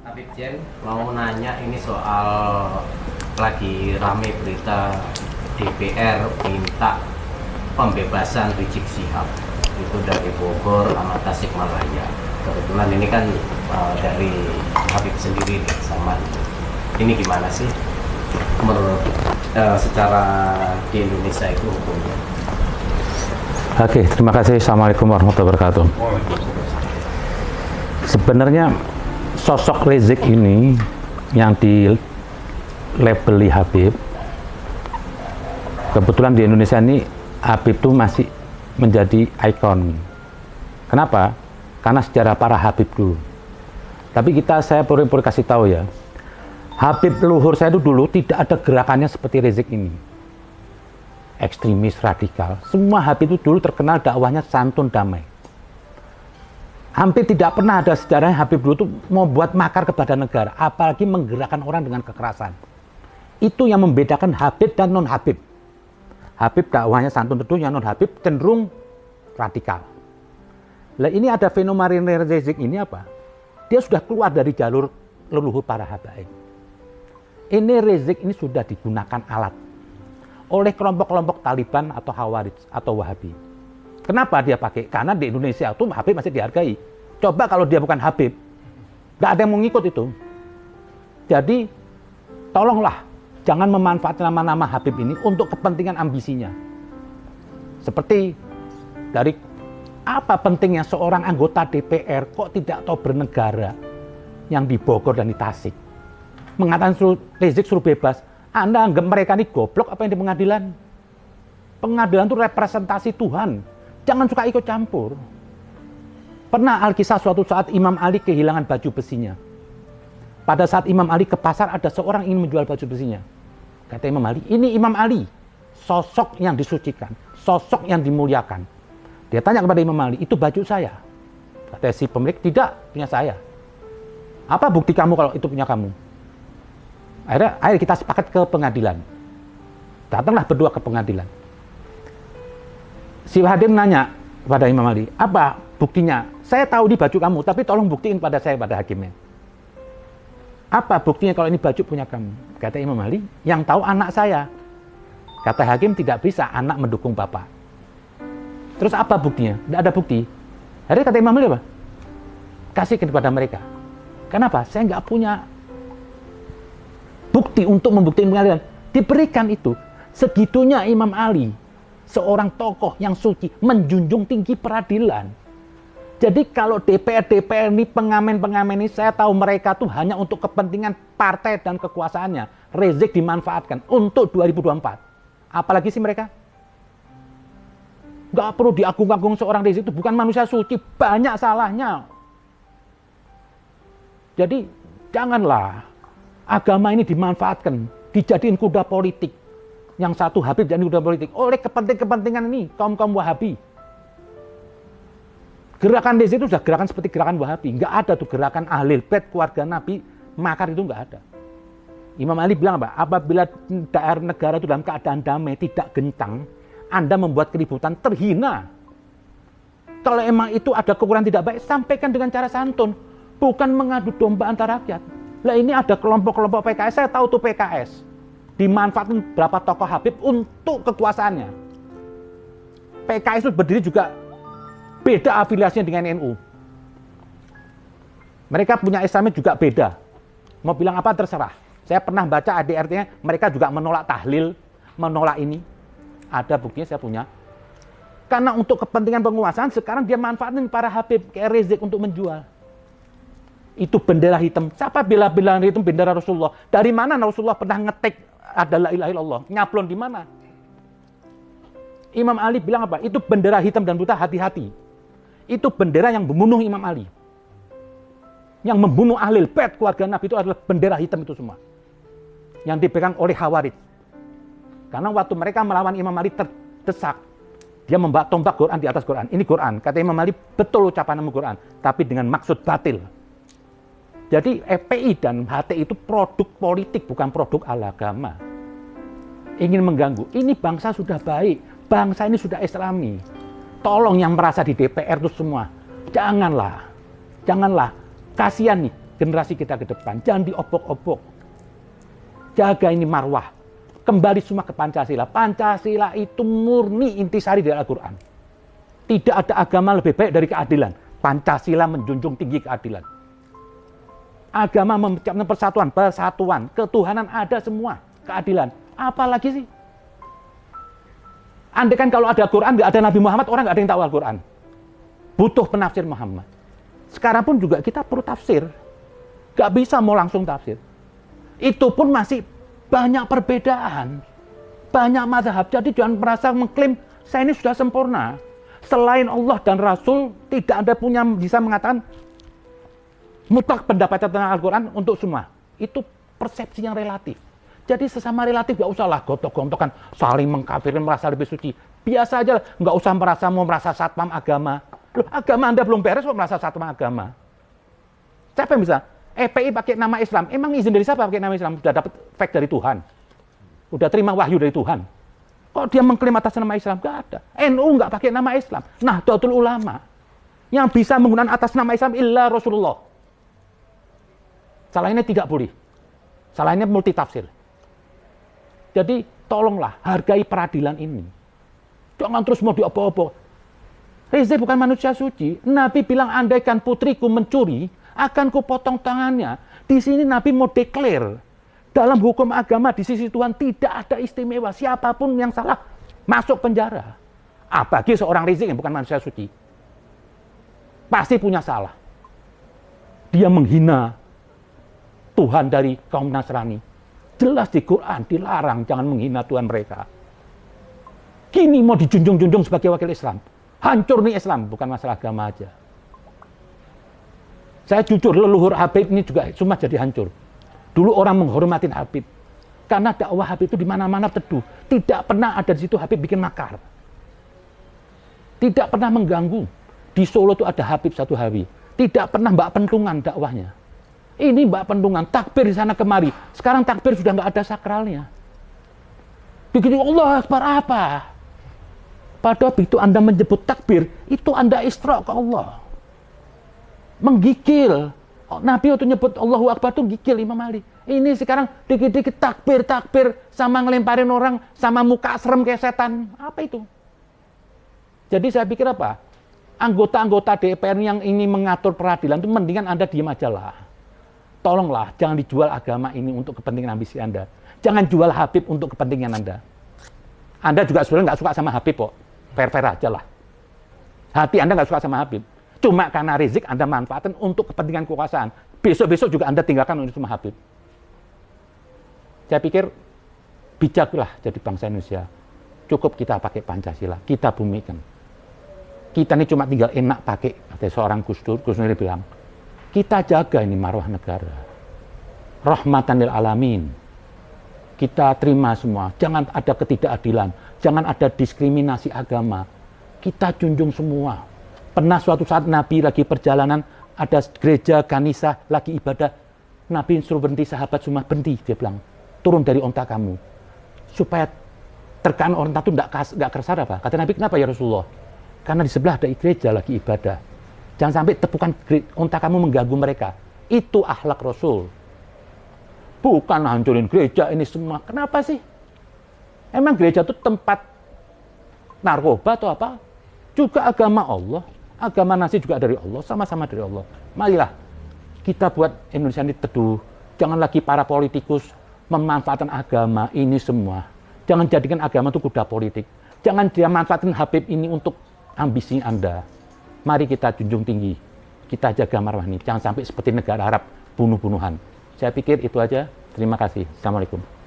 Habib Jen mau nanya ini soal lagi rame berita DPR minta pembebasan Rizik Syihab itu dari Bogor sama Tasikmalaya. Kebetulan ini kan dari Habib sendiri nih sama ini gimana sih menurut secara di Indonesia itu hukumnya? Oke, terima kasih. Assalamualaikum warahmatullahi wabarakatuh. Sebenarnya sosok Rizik ini yang di labeli Habib, kebetulan di Indonesia ini Habib itu masih menjadi ikon. Kenapa? Karena sejarah para Habib dulu. Tapi saya perlu kasih tahu ya, Habib leluhur saya itu dulu tidak ada gerakannya seperti Rizik ini. Ekstremis, radikal. Semua Habib itu dulu terkenal dakwahnya santun damai. Hampir tidak pernah ada sejarahnya Habib dulu itu mau buat makar kepada negara, apalagi menggerakkan orang dengan kekerasan. Itu yang membedakan Habib dan non-Habib. Habib dakwahnya santun teduh, yang non-Habib cenderung radikal. Nah ini ada fenomena Rizik ini apa? Dia sudah keluar dari jalur leluhur para habaib. Ini Rizik ini sudah digunakan alat oleh kelompok-kelompok Taliban atau Khawarij atau Wahabi. Kenapa dia pakai? Karena di Indonesia itu Habib masih dihargai. Coba kalau dia bukan Habib, nggak ada yang mau ngikut itu. Jadi tolonglah jangan memanfaatkan nama-nama Habib ini untuk kepentingan ambisinya. Seperti dari apa pentingnya seorang anggota DPR kok tidak tahu bernegara yang di Bogor dan di Tasik. Mengatakan Rizik suruh bebas. Anda anggap mereka ini goblok apa yang di pengadilan? Pengadilan itu representasi Tuhan. Jangan suka ikut campur. Pernah Alkisah suatu saat Imam Ali kehilangan baju besinya. Pada saat Imam Ali ke pasar ada seorang ingin menjual baju besinya. Kata Imam Ali, ini Imam Ali. Sosok yang disucikan. Sosok yang dimuliakan. Dia tanya kepada Imam Ali, itu baju saya. Kata si pemilik, tidak, punya saya. Apa bukti kamu kalau itu punya kamu? Akhirnya kita sepakat ke pengadilan. Datanglah berdua ke pengadilan. Si hakim nanya kepada Imam Ali, apa buktinya? Saya tahu ini baju kamu, tapi tolong buktiin pada saya, pada hakimnya. Apa buktinya kalau ini baju punya kamu? Kata Imam Ali, yang tahu anak saya. Kata hakim, tidak bisa anak mendukung bapak. Terus apa buktinya? Tidak ada bukti. Akhirnya kata Imam Ali apa? Kasihkan kepada mereka. Kenapa? Saya nggak punya bukti untuk membuktikan pengadilan. Diberikan itu. Segitunya Imam Ali, seorang tokoh yang suci, menjunjung tinggi peradilan. Jadi kalau DPR ini, pengamen-pengamen ini, saya tahu mereka tuh hanya untuk kepentingan partai dan kekuasaannya. Rizik dimanfaatkan untuk 2024. Apalagi sih mereka? Nggak perlu diagung-agung seorang Rizik itu bukan manusia suci, banyak salahnya. Jadi janganlah agama ini dimanfaatkan, dijadiin kuda politik. Yang satu Habib jadi kuda politik oleh kepentingan ini kaum-kaum Wahabi. Gerakan Rizik itu sudah gerakan seperti gerakan Wahabi. Nggak ada tuh gerakan Ahlul Bait, keluarga Nabi, makar itu nggak ada. Imam Ali bilang apa? Apabila daerah negara itu dalam keadaan damai, tidak gencang, Anda membuat keributan, terhina. Kalau emang itu ada kekurangan tidak baik, sampaikan dengan cara santun. Bukan mengadu domba antara rakyat. Lah ini ada kelompok-kelompok PKS, saya tahu tuh PKS. Dimanfaatkan berapa tokoh Habib untuk kekuasaannya. PKS itu berdiri juga beda afiliasinya dengan NU. Mereka punya Islamnya juga beda. Mau bilang apa terserah. Saya pernah baca ADRT-nya, mereka juga menolak tahlil, menolak ini. Ada buktinya saya punya. Karena untuk kepentingan penguasaan, sekarang dia manfaatin para Habib kayak Rizik untuk menjual. Itu bendera hitam. Siapa bela-bela hitam bendera Rasulullah? Dari mana Rasulullah pernah ngetik adalah ilaha illallah? Nyablon di mana? Imam Ali bilang apa? Itu bendera hitam dan putih, hati-hati. Itu bendera yang membunuh Imam Ali. Yang membunuh Ahlul Bait, keluarga Nabi itu adalah bendera hitam itu semua. Yang dipegang oleh Khawarij. Karena waktu mereka melawan Imam Ali terdesak, dia membawa tombak Quran di atas Quran. Ini Quran. Kata Imam Ali, betul ucapan Quran. Tapi dengan maksud batil. Jadi FPI dan HTI itu produk politik, bukan produk agama. Ingin mengganggu. Ini bangsa sudah baik. Bangsa ini sudah Islami. Tolong yang merasa di DPR itu semua. Janganlah. Kasihan nih. generasi kita ke depan. Jangan diobok-obok. Jaga ini marwah. Kembali semua ke Pancasila. Pancasila itu murni intisari dari Al-Quran. Tidak ada agama lebih baik dari keadilan. Pancasila menjunjung tinggi keadilan. Agama menciptakan persatuan, ketuhanan ada semua, keadilan. Apalagi sih? Andai kan kalau ada Quran, nggak ada Nabi Muhammad, orang nggak ada yang tahu Al-Quran. Butuh penafsir Muhammad. Sekarang pun juga kita perlu tafsir. Nggak bisa mau langsung tafsir. Itu pun masih banyak perbedaan. Banyak mazhab. Jadi jangan merasa mengklaim, saya ini sudah sempurna. Selain Allah dan Rasul, tidak ada punya bisa mengatakan mutlak pendapat tentang Al-Quran untuk semua. Itu persepsi yang relatif. Jadi sesama relatif nggak usah lah gontok-gontokan, saling mengkafirin, merasa lebih suci. Biasa aja, nggak usah merasa satpam agama. Loh, agama Anda belum beres kok merasa satpam agama. Siapa yang bisa? EPI pakai nama Islam. Emang izin dari siapa pakai nama Islam? Sudah dapat fake dari Tuhan. Udah terima wahyu dari Tuhan. Kok dia mengklaim atas nama Islam? Nggak ada. NU nggak pakai nama Islam. Nahdlatul Ulama. Yang bisa menggunakan atas nama Islam illa Rasulullah. Salahnya tidak boleh. Salahnya multi tafsir. Jadi tolonglah hargai peradilan ini. Jangan terus mau diobok-obok. Reza bukan manusia suci. Nabi bilang andaikan putriku mencuri, akan kupotong tangannya. Di sini Nabi mau declare. Dalam hukum agama di sisi Tuhan tidak ada istimewa. Siapapun yang salah masuk penjara. Bagi seorang Rizik yang bukan manusia suci. Pasti punya salah. Dia menghina Tuhan dari kaum Nasrani. Jelas di Quran dilarang jangan menghina Tuhan mereka. Kini mau dijunjung-junjung sebagai wakil Islam. Hancur nih Islam, bukan masalah agama aja. Saya jujur, leluhur Habib ini juga semua jadi hancur. Dulu orang menghormatin Habib. Karena dakwah Habib itu di mana-mana teduh. Tidak pernah ada di situ Habib bikin makar. Tidak pernah mengganggu. Di Solo itu ada Habib satu Habib. Tidak pernah mbak pentungan dakwahnya. Ini mbak pentungan, takbir di sana kemari. Sekarang takbir sudah nggak ada sakralnya. Begitu Allah Akbar apa? Padahal begitu Anda menyebut takbir, itu Anda isra ke Allah. Menggigil. Nabi waktu nyebut Allahu Akbar itu gigil Imam Ali. Ini sekarang dikit-dikit takbir sama ngelemparin orang sama muka serem kayak setan. Apa itu? Jadi saya pikir apa? Anggota-anggota DPR yang ini mengatur peradilan itu mendingan Anda diam aja lah. Tolonglah, jangan dijual agama ini untuk kepentingan ambisi Anda. Jangan jual Habib untuk kepentingan Anda. Anda juga sebenarnya nggak suka sama Habib kok. Fair-fair aja lah. Hati Anda nggak suka sama Habib. Cuma karena Rizik Anda manfaatkan untuk kepentingan kekuasaan. Besok-besok juga Anda tinggalkan untuk sama Habib. Saya pikir bijaklah jadi bangsa Indonesia. Cukup kita pakai Pancasila, kita bumikan. Kita ini cuma tinggal enak pakai, kata seorang Gus Dur bilang, kita jaga ini marwah negara. Rahmatan lil alamin. Kita terima semua. Jangan ada ketidakadilan. Jangan ada diskriminasi agama. Kita junjung semua. Pernah suatu saat Nabi lagi perjalanan, ada gereja kanisa lagi ibadah. Nabi suruh berhenti, sahabat semua berhenti. Dia bilang, turun dari onta kamu. Supaya terkaan orang itu nggak keresar apa? Kata Nabi, kenapa ya Rasulullah? Karena di sebelah ada gereja lagi ibadah. Jangan sampai tepukan onta kamu mengganggu mereka. Itu akhlak Rasul. Bukan hancurin gereja ini semua. Kenapa sih? Emang gereja itu tempat narkoba atau apa? Juga agama Allah. Agama nasi juga dari Allah. Sama-sama dari Allah. Marilah kita buat Indonesia ini teduh. Jangan lagi para politikus memanfaatkan agama ini semua. Jangan jadikan agama itu kuda politik. Jangan dia manfaatkan Habib ini untuk ambisi Anda. Mari kita junjung tinggi. Kita jaga marwah ini. Jangan sampai seperti negara Arab bunuh-bunuhan. Saya pikir itu aja. Terima kasih. Assalamualaikum.